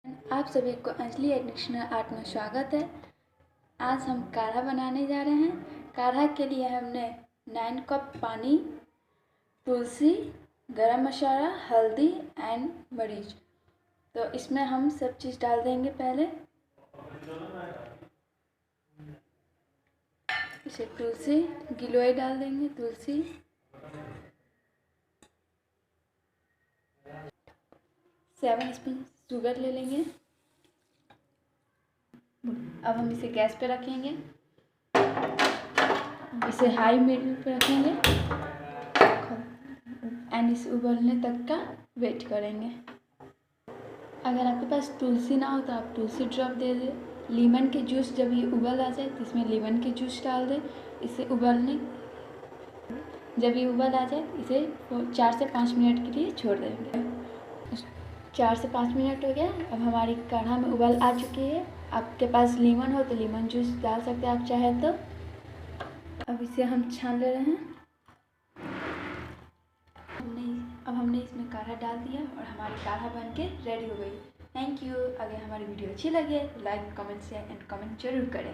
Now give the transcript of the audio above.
आप सभी को अंजलि एडिशनल आर्ट में स्वागत है। आज हम काढ़ा बनाने जा रहे हैं। काढ़ा के लिए हमने 9 कप पानी, तुलसी, गरम मसाला, हल्दी एंड मरीच। तो इसमें हम सब चीज़ डाल देंगे। पहले इसे तुलसी गिलोय डाल देंगे। तुलसी 7 स्पून शुगर ले लेंगे। अब हम इसे गैस पे रखेंगे, इसे हाई मीडियम पे रखेंगे एंड इसे उबलने तक का वेट करेंगे। अगर आपके पास तुलसी ना हो तो आप तुलसी ड्रॉप दे दें। लीमन के जूस जब ये उबल आ जाए तो इसमें लीमन के जूस डाल दें। इसे उबलने जब ये उबल आ जाए इसे 4 से 5 मिनट के लिए छोड़ देंगे। 4 से 5 मिनट हो गया। अब हमारी काढ़ा में उबल आ चुकी है। आपके पास लीमन हो तो लीमन जूस डाल सकते हैं आप चाहे तो। अब इसे हम छान ले रहे हैं। अब हमने इसमें काढ़ा डाल दिया और हमारी काढ़ा बन के रेडी हो गई। Thank you. अगर हमारी वीडियो अच्छी लगे तो like, comment, share and comment जरूर करें।